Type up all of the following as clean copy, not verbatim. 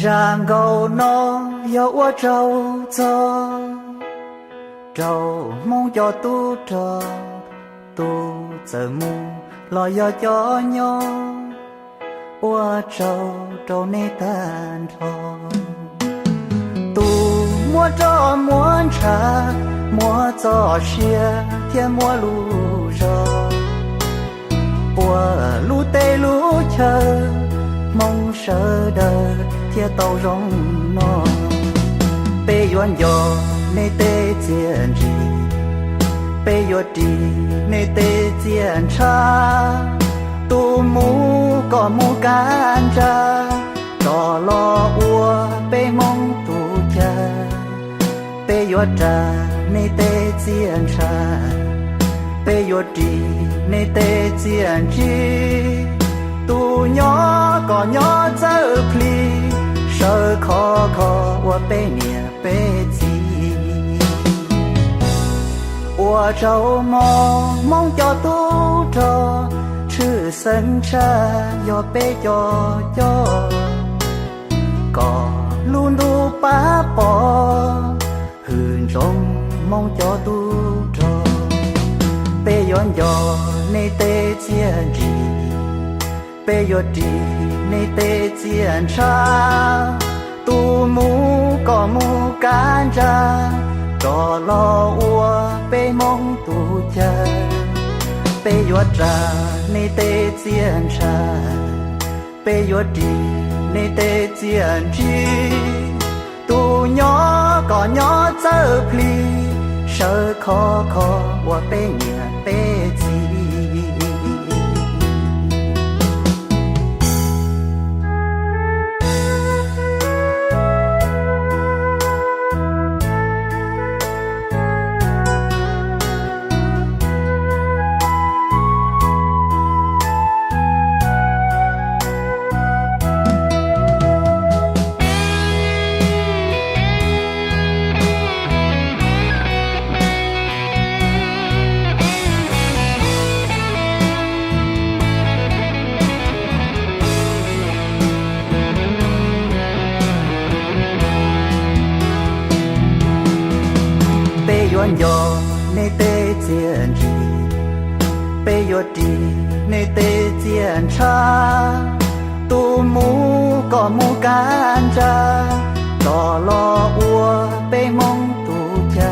然后呢有我走走走梦要堵着堵着目老要叫nhau我走走你等着堵摸着摸茶摸着些天摸路着我路对路车梦舍的铁道容诺被原有你得坚持被有的你得坚查杜木个木干着着了我被梦杜家被有着你得坚查被有的你得坚持杜nhỏ có nhỏ dở pli sợ khó khó 我被你被记我周末梦叫堵着吃生茶要被叫叫có luôn đủ ba bỏ hương trong mong cho tu cho bây giờ giờ này tê chiến gì bây giờ đi này tê chiến cha tu mu có mu can ra cho lo ua bây mong tu cha bây giờ ra này tê chiến cha bây giờ đi này tê chiến chi tu nhỏ có nhỏ dở pli sợ khó khó 我被你被记原有你得坚持被有的你得坚查杜木个木干着到了我被梦杜家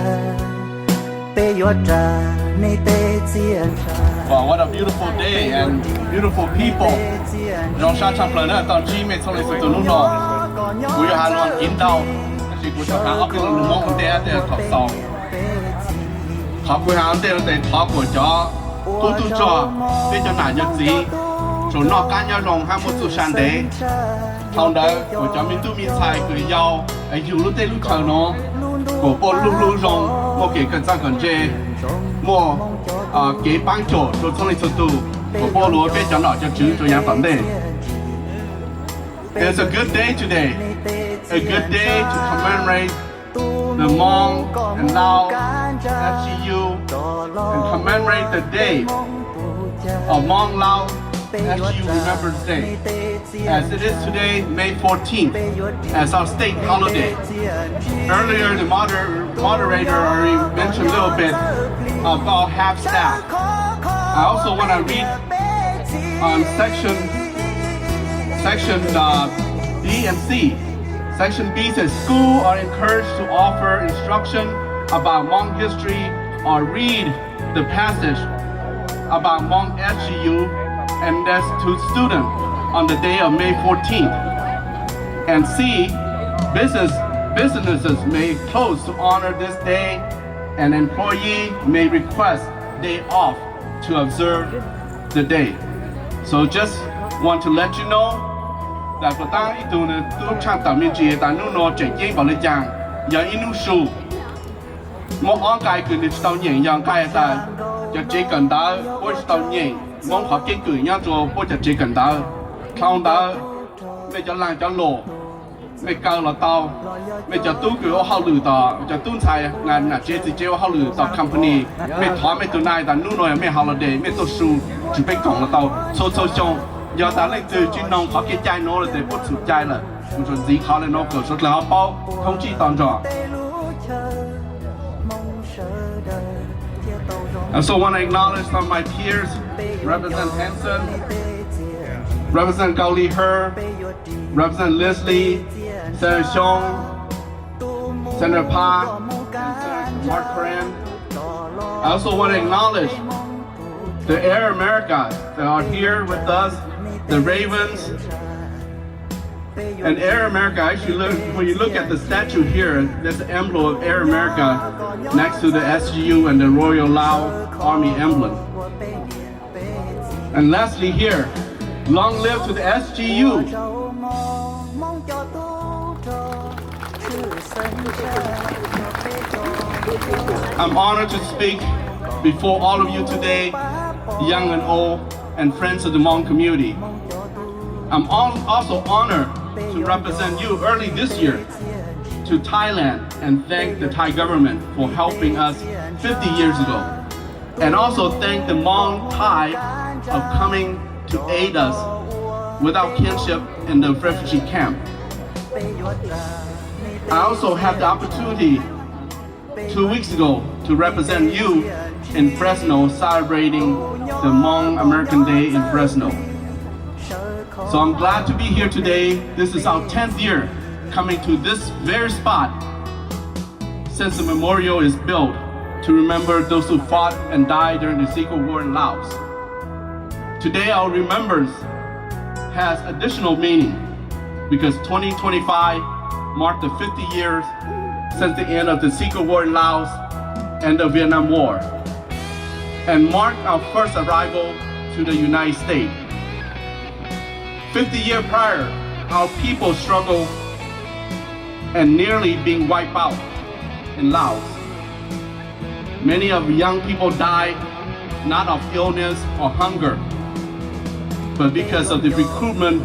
被有着你得坚查 Wow, what a beautiful day and beautiful people. Trong sáng trong lần này, tao chỉ mấy số lịch sử tụi nó, cuối Hà Nội kiến đâu, chỉ cuối tháng ấp cái lồng mông để thọ sòng. Thọ cuối hàng để thọ của chó, tu cho, để cho nãy nhớ gì, rồi nó cá nhau rồng ham một số sáng đấy. Thằng đó của chó mình tu mình xài cười nhau, anh chịu lúc tê lúc khờ nó, của bộ lúc rồng, một cái cần sang cần chê, một cái băng chỗ rồi xong lịch sử tụ, của bộ lúa bên cho nó cho chứ cho nhà phẩm đề. It's a good day today, a good day to commemorate the Hmong and Lao SGU and commemorate the day of Hmong Lao SGU Remembrance Day, as it is today, May 14th, as our state holiday. Earlier, the moderator already mentioned a little bit about half staff. I also want to read on section B and C. Section B says, schools are encouraged to offer instruction about Hmong history or read the passage about Hmong SGU and that's to students on the day of May 14th. And C, businesses may close to honor this day and employee may request day off to observe the day. So just want to let you know that for tang itu ne tu chang ta min ji ta nu no che jing ba le jang ya inu su mo on kai ku ni tao yin yang kai ta ya je kan da po tao yin mong ho ke ku nya zo po je kan da thong da me cho lang cho lo me cao là tao me cho tu ku ho lu ta cho tu sai ngan na je je ho lu ta company me tho me tu nai ta nu no me holiday me to su chỉ bên cổng là tao so so so giờ ta lên từ chuyên nông có cái chai nó là để bút sụt chai là 我说自己考虑那个，说然后包空气当中。I also want to acknowledge some of my peers, Representative Hanson, Representative Gao Li He, Representative Leslie, Senator Xiong, Senator Pa, and Senator Mark Coran. I also want to acknowledge the Air America that are here with us, the Ravens. And Air America, actually, when you look at the statue here, there's the emblem of Air America next to the SGU and the Royal Lao Army emblem. And lastly here, long live to the SGU. I'm honored to speak before all of you today, young and old, and friends of the Hmong community. I'm also honored to represent you early this year to Thailand and thank the Thai government for helping us 50 years ago. And also thank the Hmong Thai of coming to aid us without kinship in the refugee camp. I also had the opportunity 2 weeks ago to represent you in Fresno celebrating the Hmong American Day in Fresno. So I'm glad to be here today. This is our 10th year coming to this very spot since the memorial is built to remember those who fought and died during the Secret War in Laos. Today our remembrance has additional meaning because 2025 marked the 50 years since the end of the Secret War in Laos and the Vietnam War, and marked our first arrival to the United States. 50 years prior, our people struggled and nearly being wiped out in Laos. Many of young people died not of illness or hunger, but because of the recruitment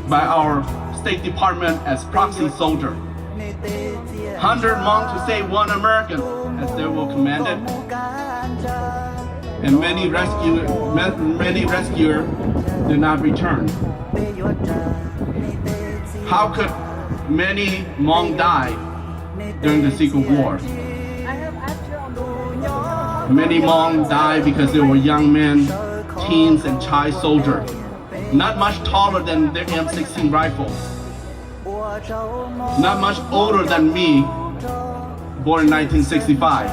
by our State Department as proxy soldier. 100 Hmong to save 1 American, as they were commanded, and many rescuers did not return. How could many Hmong die during the Secret War? Many Hmong died because they were young men, teens, and child soldiers, not much taller than their M16 rifles, not much older than me, born in 1965.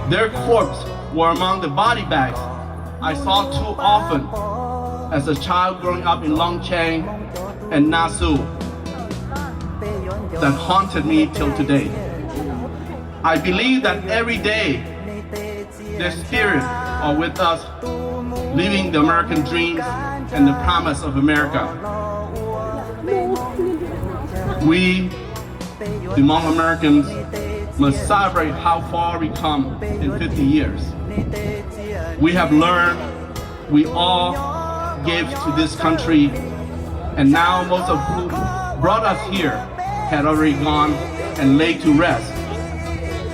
Their corpses were among the body bags I saw too often as a child growing up in Longchang and Nasu that haunted me till today. I believe that every day their spirits are with us, living the American dreams and the promise of America. We, the Hmong Americans, must celebrate how far we come in 50 years. We have learned, we all gave to this country, and now most of who brought us here had already gone and laid to rest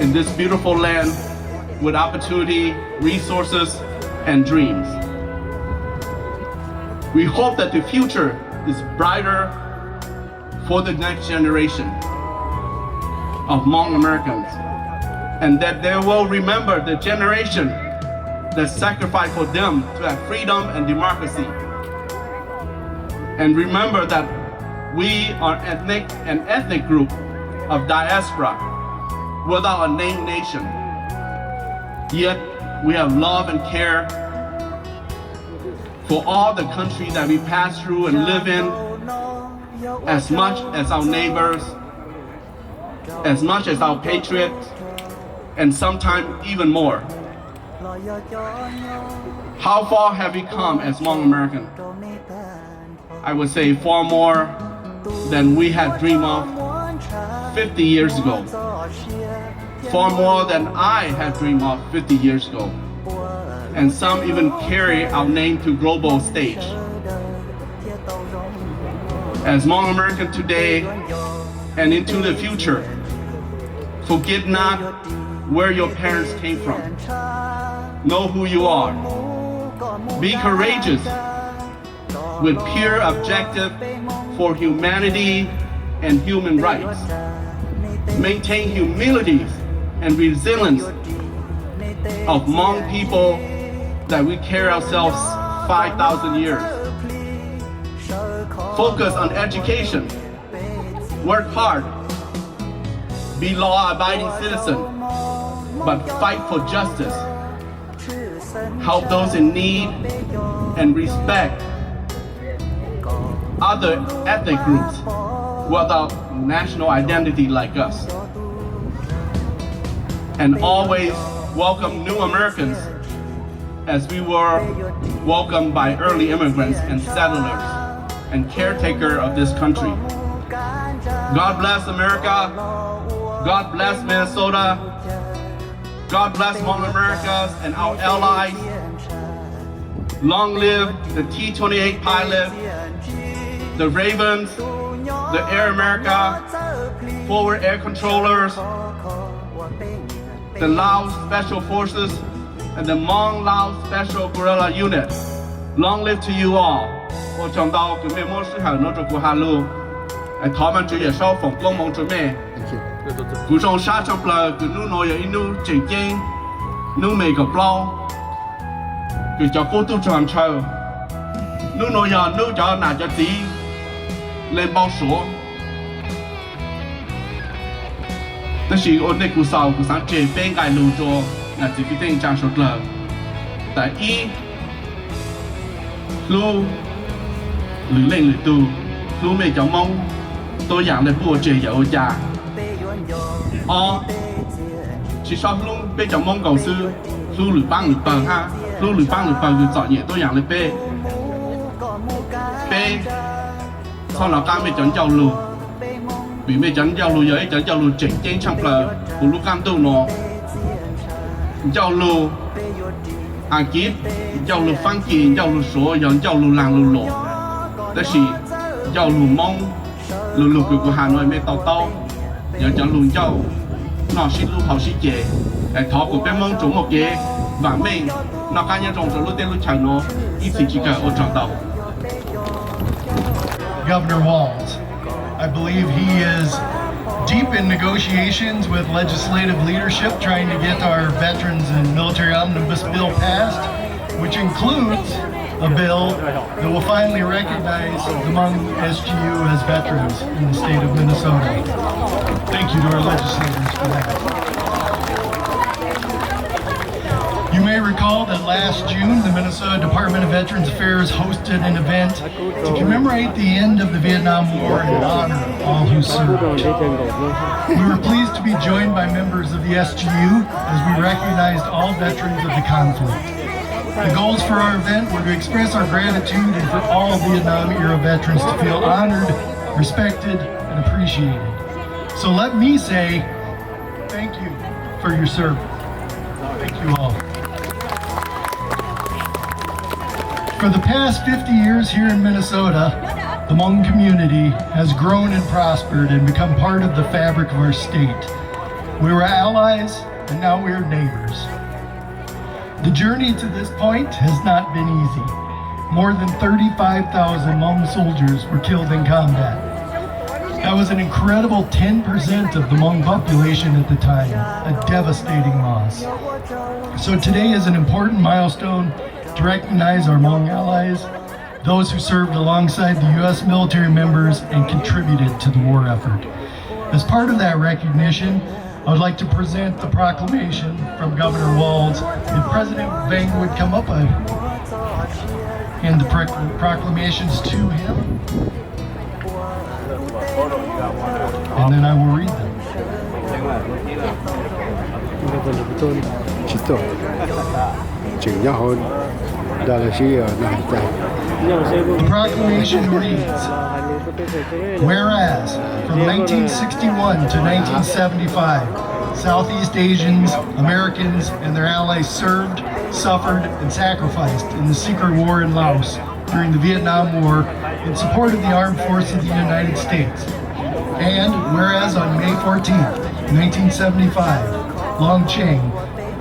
in this beautiful land with opportunity, resources, and dreams. We hope that the future is brighter for the next generation of Hmong Americans, and that they will remember the generation that sacrificed for them to have freedom and democracy. And remember that we are an ethnic group of diaspora without a named nation. Yet we have love and care for all the countries that we pass through and live in, as much as our neighbors, as much as our patriots, and sometimes even more. How far have we come as Hmong Americans? I would say far more than we had dreamed of 50 years ago. Far more than I had dreamed of 50 years ago. And some even carry our name to global stage. As Hmong Americans today and into the future, forget not where your parents came from. Know who you are. Be courageous with pure objective for humanity and human rights, maintain humility and resilience of Hmong people that we carry ourselves 5,000 years. Focus on education, work hard, be law-abiding citizen, but fight for justice, help those in need, and respect other ethnic groups without national identity like us. And always welcome new Americans as we were welcomed by early immigrants and settlers and caretaker of this country. God bless America. God bless Minnesota. God bless Hmong Americas and our allies. Long live the T-28 pilot, the Ravens, the Air America, forward air controllers, the Laos Special Forces, and the Hmong Lao Special Guerrilla Unit. Long live to you all. 我讲到准备模式还有那种国哈路，他们这也少放光芒准备。古上沙场不了，古努诺有一努正经，努每个不老，古叫高度传承，努诺要努叫哪家地，来报说。但是我那古少古上这边该路着，那这个定讲说了，但一路。หรือเล่งหรือตูรู้ไม่จะมองตัวอย่างในผู้เจียวยาอ๋อชิชอบลุงไปจะมองเก่าซื้อรู้หรือบ้างหรือเปิงฮะรู้หรือบ้างหรือเปิงคือจอดเหยียดตัวอย่างเลยเป้sau đó các mấy chọn giao lưu vì mấy chọn giao lưu với chọn giao lưu chỉnh trên trong là của lúc cam tu nó giao lưu à kíp giao lưu phăng kỳ giao lưu số giao lưu làng lưu lộ đó là giao lưu mong lưu lưu của Hà Nội mấy tàu tàu giao lưu giao nó xin lưu hậu xin chế thọ của bên mong chủ một cái và mình nó cá nhân trong lưu tên lưu chẳng nó ít chỉ cả ở trong tàu. Governor Walz. I believe he is deep in negotiations with legislative leadership trying to get our Veterans and Military Omnibus Bill passed, which includes a bill that will finally recognize the Hmong SGU as veterans in the state of Minnesota. Thank you to our legislators for that. You may recall that last June, the Minnesota Department of Veterans Affairs hosted an event to commemorate the end of the Vietnam War and honor all who served. We were pleased to be joined by members of the SGU as we recognized all veterans of the conflict. The goals for our event were to express our gratitude and for all Vietnam-era veterans to feel honored, respected, and appreciated. So let me say thank you for your service. Thank you all. For the past 50 years here in Minnesota, the Hmong community has grown and prospered and become part of the fabric of our state. We were allies, and now we are neighbors. The journey to this point has not been easy. More than 35,000 Hmong soldiers were killed in combat. That was an incredible 10% of the Hmong population at the time, a devastating loss. So today is an important milestone to recognize our Hmong allies, those who served alongside the U.S. military members and contributed to the war effort. As part of that recognition, I would like to present the proclamation from Governor Walz, and President Vang would come up and hand the proclamations to him, and then I will read them. The proclamation reads, whereas from 1961 to 1975, Southeast Asians, Americans, and their allies served, suffered, and sacrificed in the secret war in Laos during the Vietnam War in support of the armed forces of the United States. And whereas on May 14th, 1975, Long Cheng,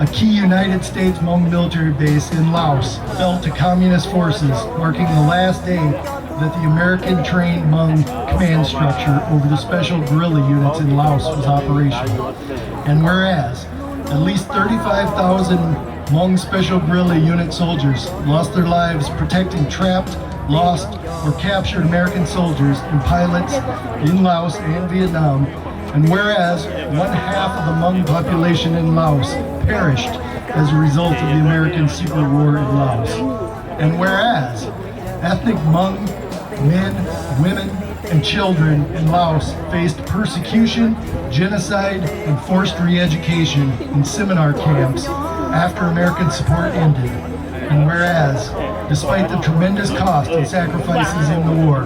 a key United States Hmong military base in Laos, fell to communist forces, marking the last day that the American-trained Hmong command structure over the special guerrilla units in Laos was operational. And whereas at least 35,000 Hmong special guerrilla unit soldiers lost their lives protecting trapped, lost, or captured American soldiers and pilots in Laos and Vietnam, and whereas 1/2 of the Hmong population in Laos perished as a result of the American secret war in Laos, and whereas ethnic Hmong men, women, and children in Laos faced persecution, genocide, and forced re-education in seminar camps after American support ended, and whereas, despite the tremendous cost and sacrifices in the war,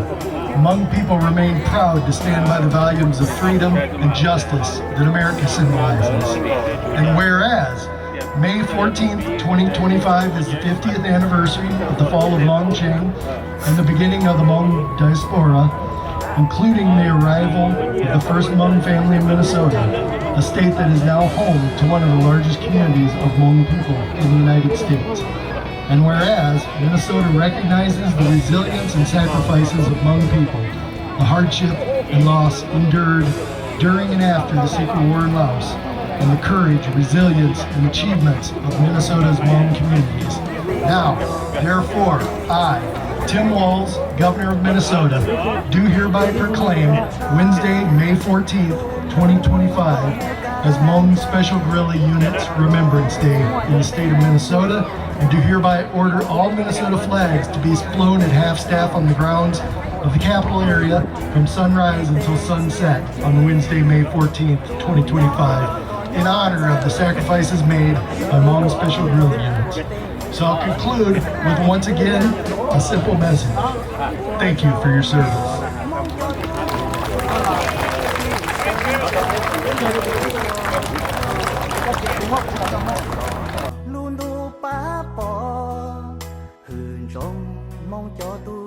Hmong people remain proud to stand by the values of freedom and justice that America symbolizes. And whereas May 14th, 2025 is the 50th anniversary of the fall of Long Cheng and the beginning of the Hmong diaspora, including the arrival of the first Hmong family in Minnesota, a state that is now home to one of the largest communities of Hmong people in the United States. And whereas Minnesota recognizes the resilience and sacrifices of Hmong people, the hardship and loss endured during and after the secret war in Laos, and the courage, resilience, and achievements of Minnesota's Hmong communities. Now, therefore, I, Tim Walz, Governor of Minnesota, do hereby proclaim Wednesday, May 14th, 2025 as Hmong Special Guerrilla Units Remembrance Day in the state of Minnesota, and do hereby order all Minnesota flags to be flown at half-staff on the grounds of the Capitol area from sunrise until sunset on Wednesday, May 14th, 2025, in honor of the sacrifices made by Hmong Special Guerrilla Units. So I'll conclude with, once again, a simple message. Thank you for your service. luôn đu bá bò huyền rong mong cho tu